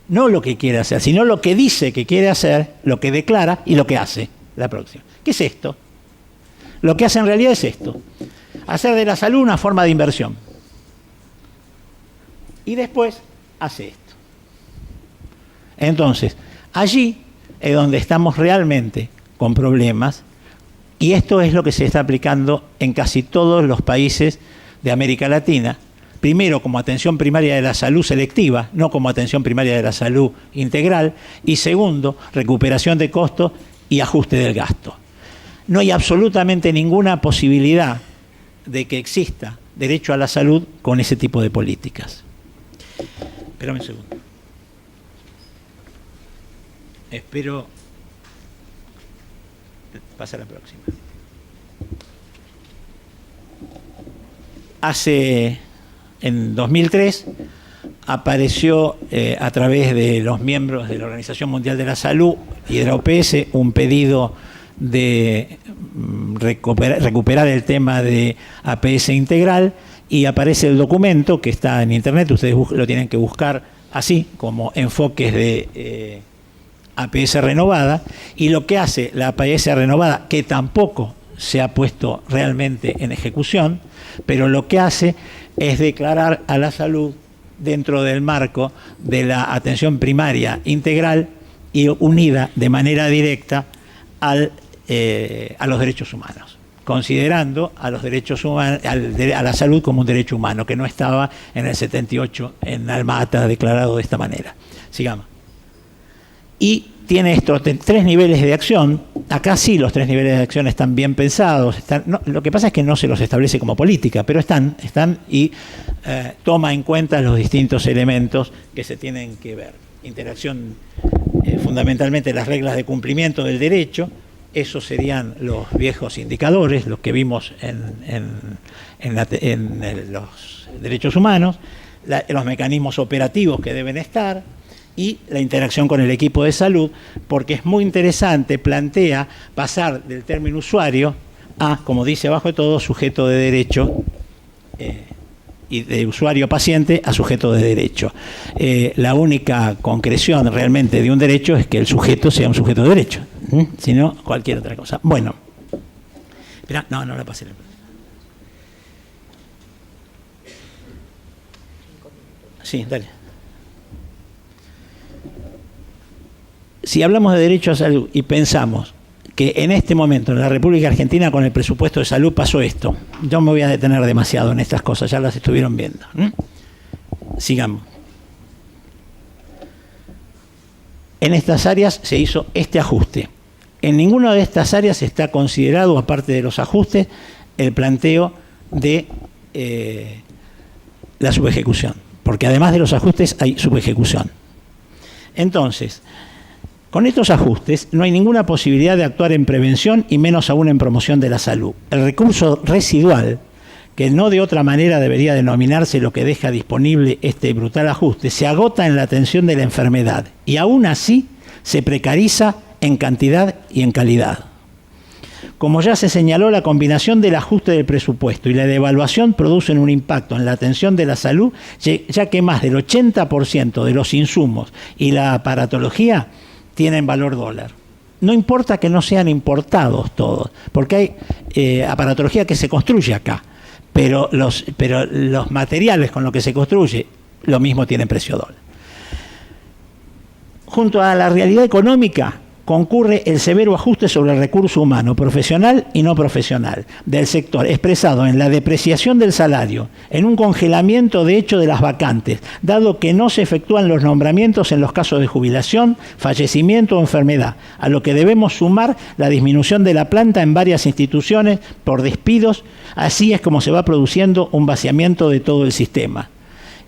No lo que quiere hacer, sino lo que dice que quiere hacer, lo que declara y lo que hace. La próxima. ¿Qué es esto? Lo que hace en realidad es esto: hacer de la salud una forma de inversión. Y después hace esto. Entonces, allí es donde estamos realmente con problemas, y esto es lo que se está aplicando en casi todos los países de América Latina. Primero, como atención primaria de la salud selectiva, no como atención primaria de la salud integral. Y segundo, recuperación de costos y ajuste del gasto. No hay absolutamente ninguna posibilidad de que exista derecho a la salud con ese tipo de políticas. Espérame un segundo. Espero. Pasa a la próxima. En 2003 apareció a través de los miembros de la Organización Mundial de la Salud y de la OPS un pedido de recuperar el tema de APS integral, y aparece el documento que está en internet, ustedes lo tienen que buscar así como enfoques de APS renovada, y lo que hace la APS renovada, que tampoco se ha puesto realmente en ejecución, pero lo que hace es declarar a la salud dentro del marco de la atención primaria integral y unida de manera directa a los derechos humanos, considerando a los derechos humanos, a la salud como un derecho humano, que no estaba en el 78 en Alma Ata declarado de esta manera. Sigamos. Y tiene estos 3 niveles de acción. Acá sí los 3 niveles de acción están bien pensados. Lo que pasa es que no se los establece como política, pero están y toma en cuenta los distintos elementos que se tienen que ver. Interacción, fundamentalmente las reglas de cumplimiento del derecho. Esos serían los viejos indicadores, los que vimos en los derechos humanos, los mecanismos operativos que deben estar, y la interacción con el equipo de salud, porque es muy interesante, plantea pasar del término usuario a, como dice abajo de todo, sujeto de derecho, y de usuario paciente a sujeto de derecho. La única concreción realmente de un derecho es que el sujeto sea un sujeto de derecho, si no, cualquier otra cosa. Bueno, espera, no la pasé. Sí, dale. Si hablamos de derecho a salud y pensamos que en este momento en la República Argentina con el presupuesto de salud pasó esto, yo me voy a detener demasiado en estas cosas, ya las estuvieron viendo. Sigamos. En estas áreas se hizo este ajuste. En ninguna de estas áreas está considerado, aparte de los ajustes, el planteo de la subejecución, porque además de los ajustes hay subejecución. Entonces, con estos ajustes no hay ninguna posibilidad de actuar en prevención y menos aún en promoción de la salud. El recurso residual, que no de otra manera debería denominarse lo que deja disponible este brutal ajuste, se agota en la atención de la enfermedad y aún así se precariza en cantidad y en calidad. Como ya se señaló, la combinación del ajuste del presupuesto y la devaluación producen un impacto en la atención de la salud, ya que más del 80% de los insumos y la aparatología tienen valor dólar. No importa que no sean importados todos, porque hay aparatología que se construye acá, pero los materiales con los que se construye, lo mismo tienen precio dólar. Junto a la realidad económica, concurre el severo ajuste sobre el recurso humano, profesional y no profesional, del sector, expresado en la depreciación del salario, en un congelamiento de hecho de las vacantes, dado que no se efectúan los nombramientos en los casos de jubilación, fallecimiento o enfermedad, a lo que debemos sumar la disminución de la planta en varias instituciones por despidos. Así es como se va produciendo un vaciamiento de todo el sistema.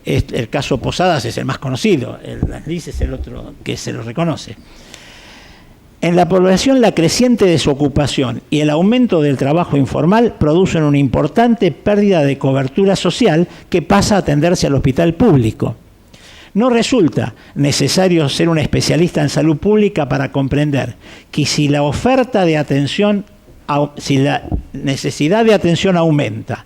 El caso Posadas es el más conocido, el LIS es el otro que se lo reconoce. En la población, la creciente desocupación y el aumento del trabajo informal producen una importante pérdida de cobertura social que pasa a atenderse al hospital público. No resulta necesario ser un especialista en salud pública para comprender que si la necesidad de atención aumenta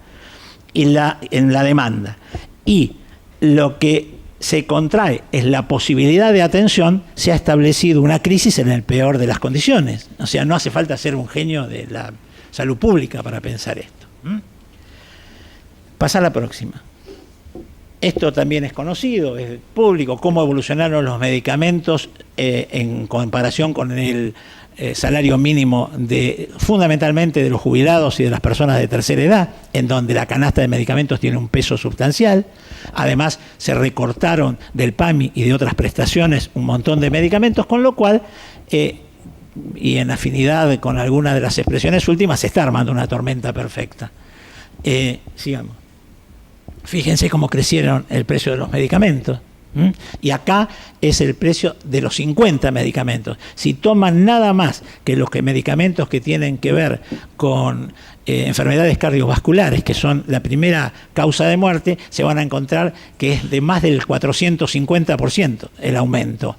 en la demanda y lo que se contrae es la posibilidad de atención, se ha establecido una crisis en el peor de las condiciones. O sea, no hace falta ser un genio de la salud pública para pensar esto. Pasa a la próxima. Esto también es conocido, es público, cómo evolucionaron los medicamentos en comparación con el salario mínimo fundamentalmente de los jubilados y de las personas de tercera edad, en donde la canasta de medicamentos tiene un peso sustancial. Además, se recortaron del PAMI y de otras prestaciones un montón de medicamentos, con lo cual, y en afinidad con algunas de las expresiones últimas, se está armando una tormenta perfecta. Sigamos. Fíjense cómo crecieron el precio de los medicamentos. ¿Mm? Y acá es el precio de los 50 medicamentos. Si toman nada más que los medicamentos que tienen que ver con enfermedades cardiovasculares, que son la primera causa de muerte, se van a encontrar que es de más del 450% el aumento.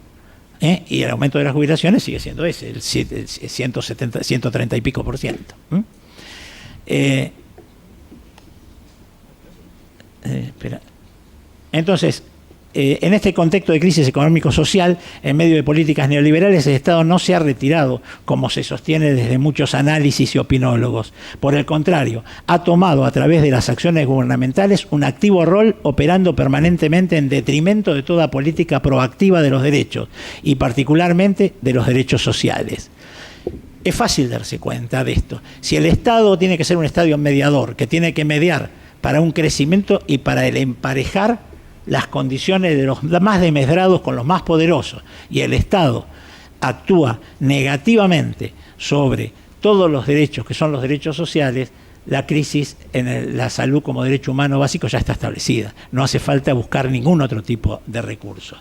Y el aumento de las jubilaciones sigue siendo ese, el 170, 130 y pico por ciento. Espera. Entonces, en este contexto de crisis económico-social, en medio de políticas neoliberales, el Estado no se ha retirado, como se sostiene desde muchos análisis y opinólogos. Por el contrario, ha tomado a través de las acciones gubernamentales un activo rol operando permanentemente en detrimento de toda política proactiva de los derechos, y particularmente de los derechos sociales. Es fácil darse cuenta de esto. Si el Estado tiene que ser un Estado mediador, que tiene que mediar para un crecimiento y para el emparejar las condiciones de los más desmedrados con los más poderosos, y el Estado actúa negativamente sobre todos los derechos que son los derechos sociales, la crisis en la salud como derecho humano básico ya está establecida. No hace falta buscar ningún otro tipo de recursos.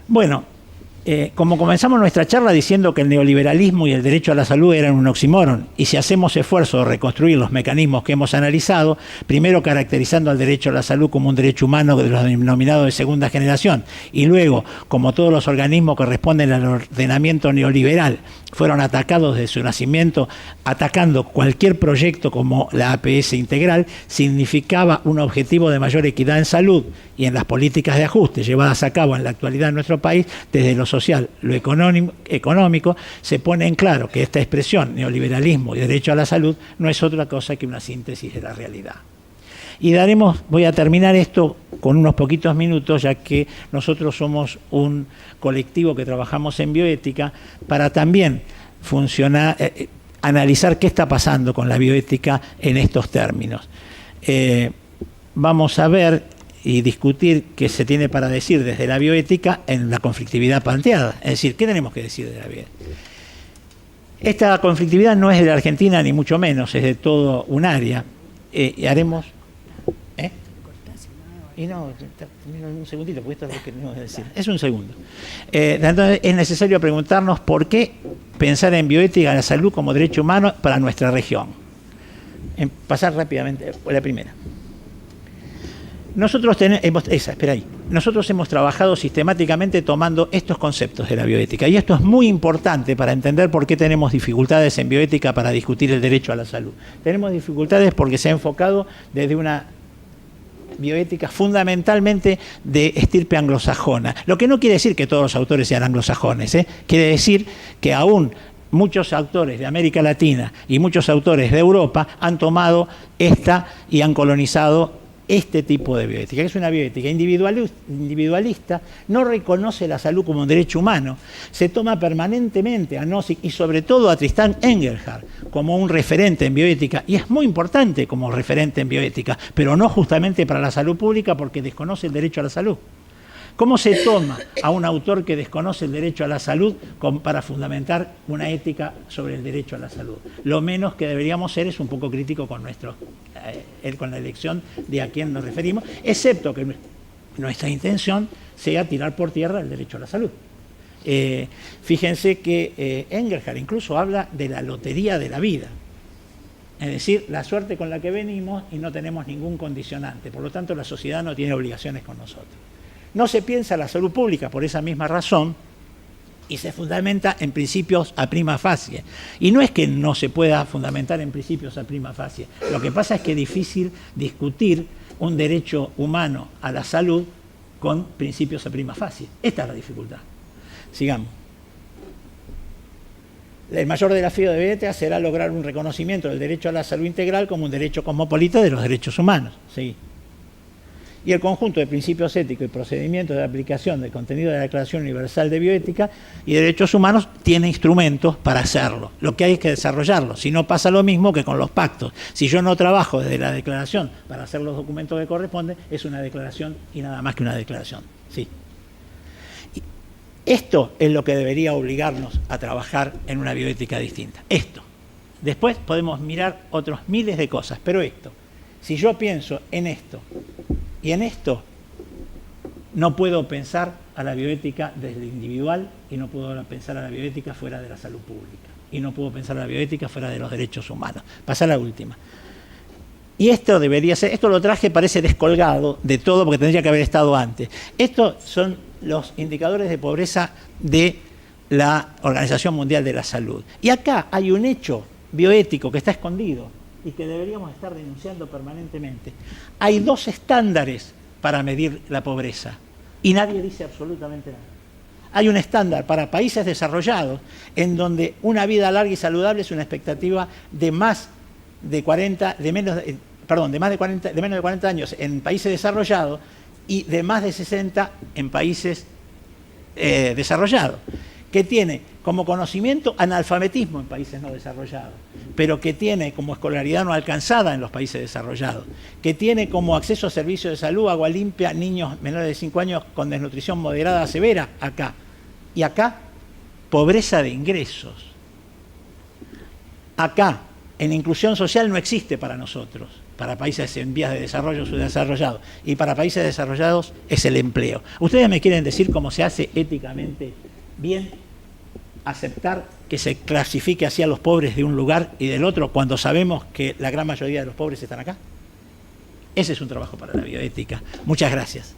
Bueno, como comenzamos nuestra charla diciendo que el neoliberalismo y el derecho a la salud eran un oxímoron, y si hacemos esfuerzo de reconstruir los mecanismos que hemos analizado, primero caracterizando al derecho a la salud como un derecho humano de los denominados de segunda generación, y luego, como todos los organismos que responden al ordenamiento neoliberal fueron atacados desde su nacimiento, atacando cualquier proyecto como la APS integral, significaba un objetivo de mayor equidad en salud y en las políticas de ajuste llevadas a cabo en la actualidad en nuestro país, desde lo social, lo económico, se pone en claro que esta expresión, neoliberalismo y derecho a la salud, no es otra cosa que una síntesis de la realidad. Y voy a terminar esto con unos poquitos minutos, ya que nosotros somos un colectivo que trabajamos en bioética, para también analizar qué está pasando con la bioética en estos términos. Vamos a ver y discutir qué se tiene para decir desde la bioética en la conflictividad planteada. Es decir, ¿qué tenemos que decir de la bioética? Esta conflictividad no es de la Argentina, ni mucho menos, es de todo un área. Y haremos... Y no, un segundito, porque esto es lo que tenemos que decir. Es un segundo. Entonces es necesario preguntarnos por qué pensar en bioética y la salud como derecho humano para nuestra región. Pasar rápidamente la primera. Nosotros hemos trabajado sistemáticamente tomando estos conceptos de la bioética, y esto es muy importante para entender por qué tenemos dificultades en bioética para discutir el derecho a la salud. Tenemos dificultades porque se ha enfocado desde una bioética fundamentalmente de estirpe anglosajona, lo que no quiere decir que todos los autores sean anglosajones, quiere decir que aún muchos autores de América Latina y muchos autores de Europa han tomado esta y han colonizado este tipo de bioética, que es una bioética individualista, no reconoce la salud como un derecho humano, se toma permanentemente a Nozick y sobre todo a Tristan Engelhardt como un referente en bioética, y es muy importante como referente en bioética, pero no justamente para la salud pública, porque desconoce el derecho a la salud. ¿Cómo se toma a un autor que desconoce el derecho a la salud para fundamentar una ética sobre el derecho a la salud? Lo menos que deberíamos ser es un poco crítico con la elección de a quién nos referimos, excepto que nuestra intención sea tirar por tierra el derecho a la salud. Fíjense que Engelhardt incluso habla de la lotería de la vida, es decir, la suerte con la que venimos y no tenemos ningún condicionante, por lo tanto la sociedad no tiene obligaciones con nosotros. No se piensa la salud pública por esa misma razón y se fundamenta en principios a prima facie. Y no es que no se pueda fundamentar en principios a prima facie. Lo que pasa es que es difícil discutir un derecho humano a la salud con principios a prima facie. Esta es la dificultad. Sigamos. El mayor desafío de bioética será lograr un reconocimiento del derecho a la salud integral como un derecho cosmopolita de los derechos humanos. Sí. Y el conjunto de principios éticos y procedimientos de aplicación del contenido de la Declaración Universal de Bioética y Derechos Humanos tiene instrumentos para hacerlo. Lo que hay es que desarrollarlo. Si no, pasa lo mismo que con los pactos. Si yo no trabajo desde la declaración para hacer los documentos que corresponden, es una declaración y nada más que una declaración. Sí. Y esto es lo que debería obligarnos a trabajar en una bioética distinta. Esto. Después podemos mirar otros miles de cosas, pero esto. Si yo pienso en esto y en esto, no puedo pensar a la bioética desde lo individual y no puedo pensar a la bioética fuera de la salud pública. Y no puedo pensar a la bioética fuera de los derechos humanos. Pasa a la última. Y esto debería ser, esto lo traje, parece descolgado de todo porque tendría que haber estado antes. Estos son los indicadores de pobreza de la Organización Mundial de la Salud. Y acá hay un hecho bioético que está escondido y que deberíamos estar denunciando permanentemente. Hay 2 estándares para medir la pobreza y nadie dice absolutamente nada. Hay un estándar para países desarrollados en donde una vida larga y saludable es una expectativa de más de 40, de menos de 40 años en países desarrollados y de más de 60 en países desarrollados, que tiene como conocimiento analfabetismo en países no desarrollados, pero que tiene como escolaridad no alcanzada en los países desarrollados, que tiene como acceso a servicios de salud, agua limpia, niños menores de 5 años con desnutrición moderada severa acá. Y acá, pobreza de ingresos. Acá, en inclusión social no existe para nosotros, para países en vías de desarrollo subdesarrollados, y para países desarrollados es el empleo. ¿Ustedes me quieren decir cómo se hace éticamente bien aceptar que se clasifique así a los pobres de un lugar y del otro cuando sabemos que la gran mayoría de los pobres están acá? Ese es un trabajo para la bioética. Muchas gracias.